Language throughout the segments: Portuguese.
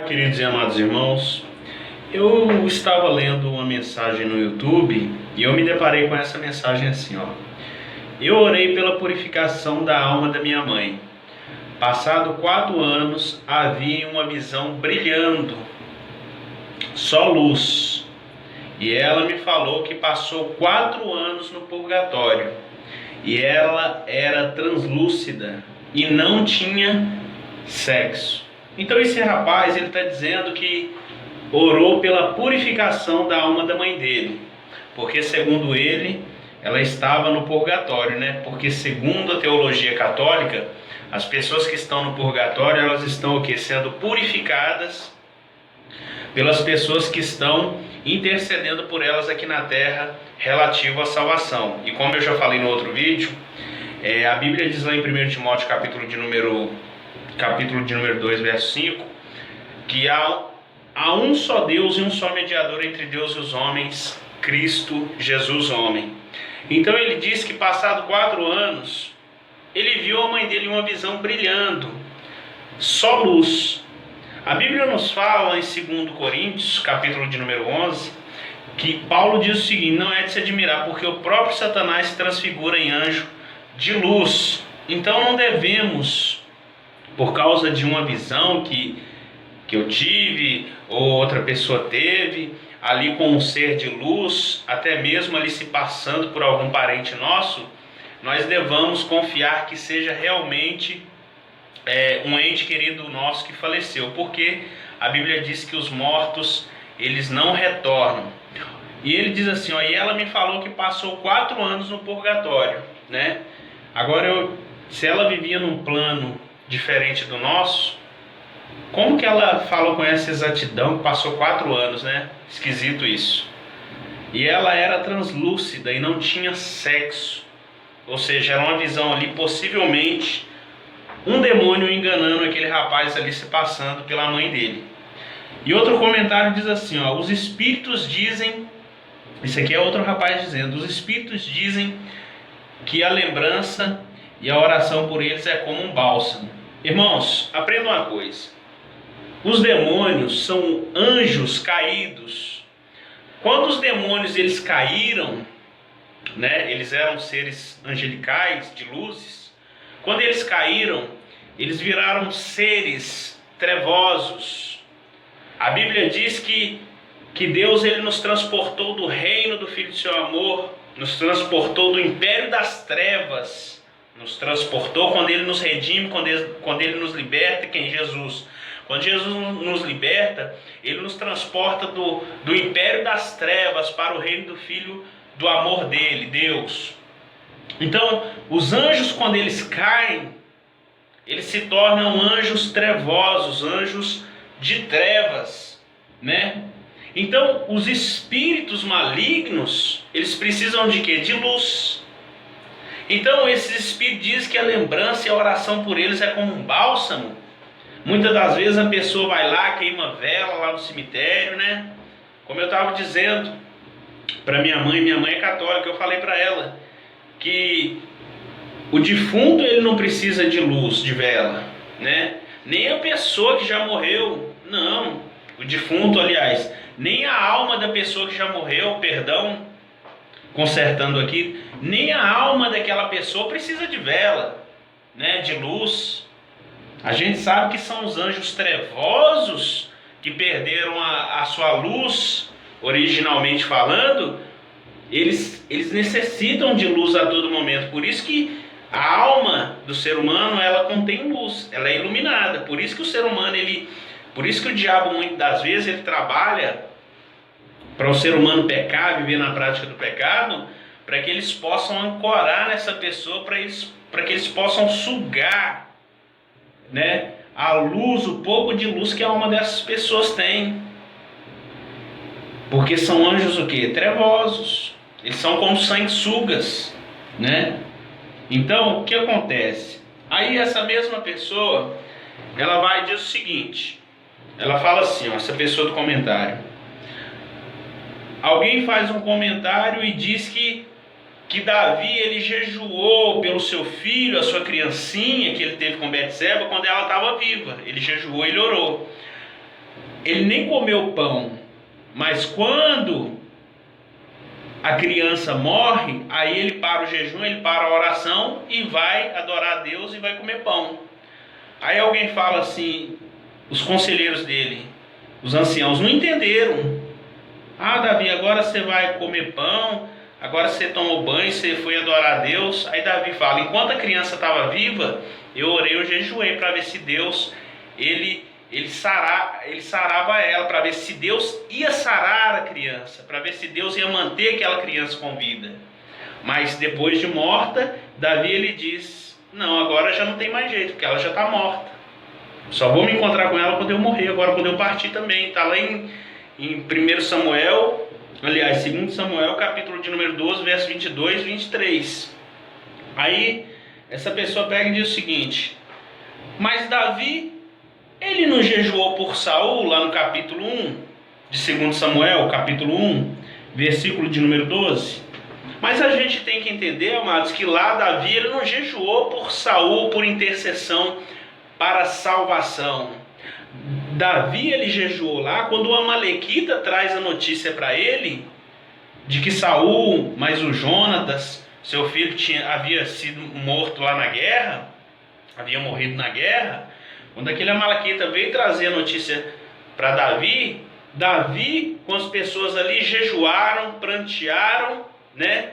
Queridos e amados irmãos, eu estava lendo uma mensagem no YouTube e eu me deparei com essa mensagem assim, ó. Eu orei pela purificação da alma da minha mãe. Passado 4 anos, havia uma visão brilhando, só luz. E ela me falou que passou 4 anos no purgatório. E ela era translúcida e não tinha sexo. Então esse rapaz, ele está dizendo que orou pela purificação da alma da mãe dele, porque segundo ele, ela estava no purgatório, né? Porque segundo a teologia católica, as pessoas que estão no purgatório, elas estão o quê? Sendo purificadas pelas pessoas que estão intercedendo por elas aqui na terra relativo à salvação. E como eu já falei no outro vídeo, a Bíblia diz lá em 1 Timóteo capítulo de número 2, verso 5, que há um só Deus e um só mediador entre Deus e os homens, Cristo Jesus homem. Então ele diz que passado 4 anos, ele viu a mãe dele em uma visão brilhando, só luz. A Bíblia nos fala em 2 Coríntios, capítulo de número 11, que Paulo diz o seguinte: não é de se admirar, porque o próprio Satanás se transfigura em anjo de luz. Então não devemos, por causa de uma visão que eu tive, ou outra pessoa teve, ali com um ser de luz, até mesmo ali se passando por algum parente nosso, nós devamos confiar que seja realmente um ente querido nosso que faleceu, porque a Bíblia diz que os mortos, eles não retornam. E ele diz assim, ó, e ela me falou que passou 4 anos no purgatório, né? Agora, se ela vivia num plano diferente do nosso, como que ela fala com essa exatidão que passou 4 anos, né? Esquisito isso. E ela era translúcida e não tinha sexo. Ou seja, era uma visão ali, possivelmente, um demônio enganando aquele rapaz ali, se passando pela mãe dele. E outro comentário diz assim, ó, os espíritos dizem, isso aqui é outro rapaz dizendo, os espíritos dizem que a lembrança e a oração por eles é como um bálsamo. Irmãos, aprendam uma coisa. Os demônios são anjos caídos. Quando os demônios eles caíram, né, eles eram seres angelicais, de luzes. Quando eles caíram, eles viraram seres trevosos. A Bíblia diz que Deus ele nos transportou do reino do Filho de seu amor, nos transportou do império das trevas, nos transportou quando ele nos redime, quando ele nos liberta, quem? Jesus. Quando Jesus nos liberta, ele nos transporta do império das trevas para o reino do Filho do amor dele, Deus. Então, os anjos, quando eles caem, eles se tornam anjos trevosos, anjos de trevas, né? Então, os espíritos malignos, eles precisam de quê? De luz. Então, esses espíritos dizem que a lembrança e a oração por eles é como um bálsamo. Muitas das vezes a pessoa vai lá, queima vela lá no cemitério, né? Como eu estava dizendo para minha mãe é católica, eu falei para ela que o defunto ele não precisa de luz, de vela, né? Nem a pessoa que já morreu, não. O defunto, aliás, nem a alma da pessoa que já morreu, perdão, consertando aqui, nem a alma daquela pessoa precisa de vela, né? De luz. A gente sabe que são os anjos trevosos que perderam a sua luz, originalmente falando, eles necessitam de luz a todo momento. Por isso que a alma do ser humano, ela contém luz, ela é iluminada. Por isso que o ser humano, por isso que o diabo muitas das vezes ele trabalha para o ser humano pecar, viver na prática do pecado, para que eles possam ancorar nessa pessoa, para que eles possam sugar, né, a luz, o pouco de luz que a alma dessas pessoas tem. Porque são anjos o quê? Trevosos. Eles são como sanguessugas, né? Então, o que acontece? Aí essa mesma pessoa, ela vai e diz o seguinte, ela fala assim, ó, essa pessoa do comentário. Alguém faz um comentário e diz que Davi ele jejuou pelo seu filho, a sua criancinha que ele teve com Betseba quando ela estava viva. Ele jejuou, ele orou. ele nem comeu pão, mas quando a criança morre, aí ele para o jejum, ele para a oração e vai adorar a Deus e vai comer pão. Aí alguém fala assim, os conselheiros dele, os anciãos, não entenderam. Ah, Davi, agora você vai comer pão, agora você tomou banho, você foi adorar a Deus. Aí Davi fala, enquanto a criança estava viva, eu orei, eu jejuei para ver se Deus, ele sarava ela, para ver se Deus ia sarar a criança, para ver se Deus ia manter aquela criança com vida. Mas depois de morta, Davi ele diz, não, agora já não tem mais jeito, porque ela já está morta. Só vou me encontrar com ela quando eu morrer, agora quando eu partir também. Está lá em 1 Samuel, aliás, 2 Samuel, capítulo de número 12, verso 22 e 23. Aí, essa pessoa pega e diz o seguinte, mas Davi, ele não jejuou por Saul, lá no capítulo 1, de 2 Samuel, capítulo 1, versículo de número 12? Mas a gente tem que entender, amados, que lá Davi, ele não jejuou por Saul, por intercessão para salvação. Davi, ele jejuou lá quando o Amalequita traz a notícia para ele de que Saul, mais o Jonatas, seu filho, havia sido morto lá na guerra, havia morrido na guerra. Quando aquele Amalequita veio trazer a notícia para Davi, Davi, com as pessoas ali, jejuaram, prantearam, né?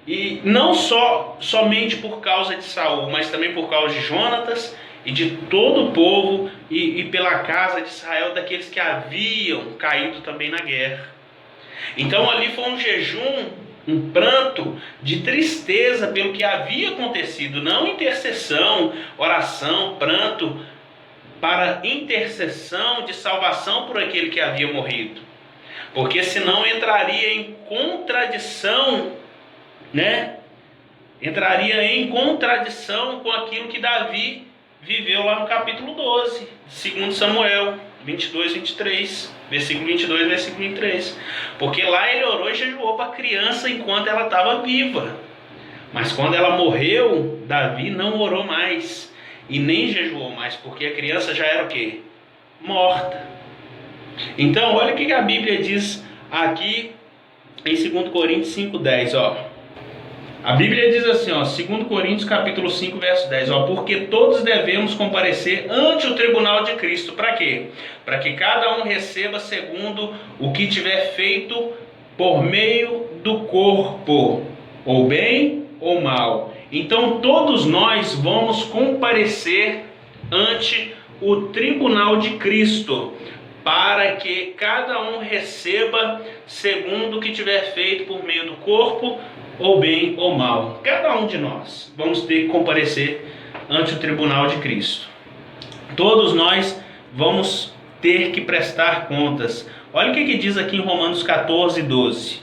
E não somente por causa de Saul, mas também por causa de Jonatas e de todo o povo e pela casa de Israel, daqueles que haviam caído também na guerra. Então ali foi um jejum, um pranto de tristeza pelo que havia acontecido, não intercessão, oração, pranto para intercessão de salvação por aquele que havia morrido. Porque senão entraria em contradição, né? Entraria em contradição com aquilo que Davi viveu lá no capítulo 12, 2 Samuel 22, 23, versículo 22, versículo 23. Porque lá ele orou e jejuou para a criança enquanto ela estava viva. Mas quando ela morreu, Davi não orou mais e nem jejuou mais, porque a criança já era o quê? Morta. Então, olha o que a Bíblia diz aqui em 2 Coríntios 5,10, ó. A Bíblia diz assim, ó, 2 Coríntios capítulo 5, verso 10, ó, porque todos devemos comparecer ante o tribunal de Cristo. Para quê? Para que cada um receba segundo o que tiver feito por meio do corpo, ou bem ou mal. Então todos nós vamos comparecer ante o tribunal de Cristo, para que cada um receba segundo o que tiver feito por meio do corpo, ou bem ou mal. Cada um de nós vamos ter que comparecer ante o tribunal de Cristo. Todos nós vamos ter que prestar contas. Olha o que diz aqui em Romanos 14, 12.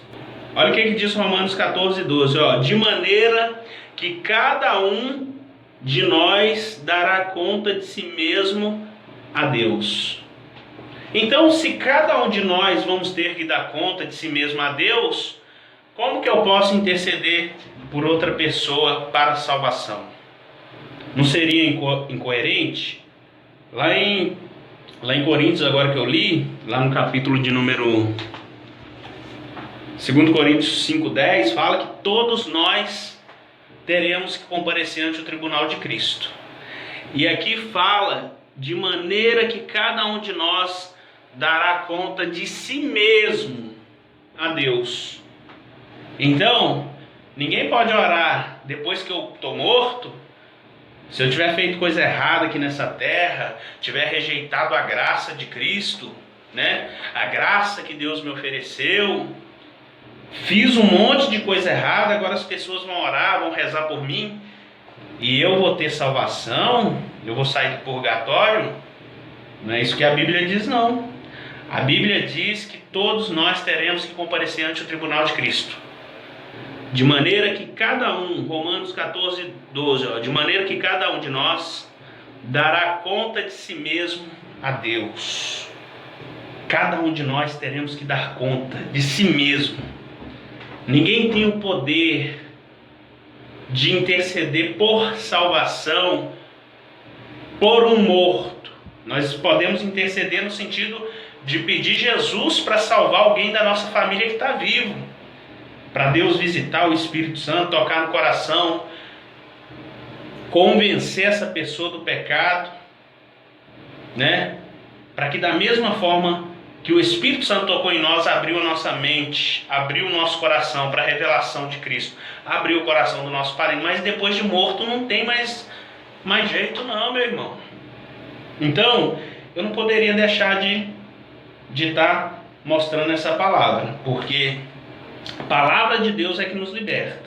Olha o que diz Romanos 14, 12. Ó, de maneira que cada um de nós dará conta de si mesmo a Deus. Então, se cada um de nós vamos ter que dar conta de si mesmo a Deus, como que eu posso interceder por outra pessoa para a salvação? Não seria incoerente? Lá em Coríntios, agora que eu li, lá no capítulo de número 2 Coríntios 5,10, fala que todos nós teremos que comparecer ante o tribunal de Cristo. E aqui fala de maneira que cada um de nós dará conta de si mesmo a Deus. Então, ninguém pode orar depois que eu estou morto. Se eu tiver feito coisa errada aqui nessa terra, tiver rejeitado a graça de Cristo, né? A graça que Deus me ofereceu, fiz um monte de coisa errada, agora as pessoas vão orar, vão rezar por mim, e eu vou ter salvação, eu vou sair do purgatório. Não é isso que a Bíblia diz, não. A Bíblia diz que todos nós teremos que comparecer ante o tribunal de Cristo. De maneira que cada um, Romanos 14, 12, ó, de maneira que cada um de nós dará conta de si mesmo a Deus. Cada um de nós teremos que dar conta de si mesmo. Ninguém tem o poder de interceder por salvação por um morto. Nós podemos interceder no sentido de pedir Jesus para salvar alguém da nossa família que está vivo. Para Deus visitar o Espírito Santo, tocar no coração, convencer essa pessoa do pecado, né? Para que da mesma forma que o Espírito Santo tocou em nós, abriu a nossa mente, abriu o nosso coração para a revelação de Cristo, abriu o coração do nosso parente, mas depois de morto não tem mais jeito não, meu irmão. Então, eu não poderia deixar de estar mostrando essa palavra, porque a palavra de Deus é que nos liberta.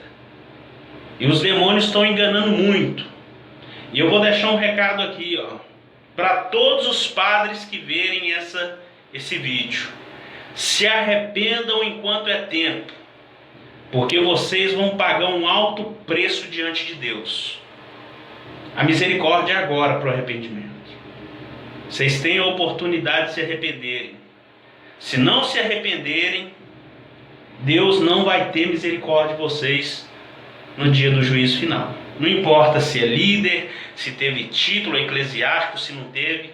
E os demônios estão enganando muito. E eu vou deixar um recado aqui, para todos os padres que verem esse vídeo. Se arrependam enquanto é tempo, porque vocês vão pagar um alto preço diante de Deus. A misericórdia é agora para o arrependimento. Vocês têm a oportunidade de se arrependerem. Se não se arrependerem, Deus não vai ter misericórdia de vocês no dia do juízo final. Não importa se é líder, se teve título eclesiástico, se não teve.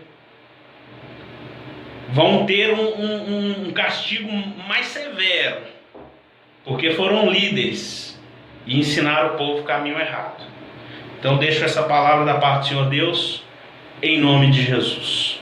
Vão ter um castigo mais severo, porque foram líderes e ensinaram o povo o caminho errado. Então deixo essa palavra da parte do Senhor Deus, em nome de Jesus.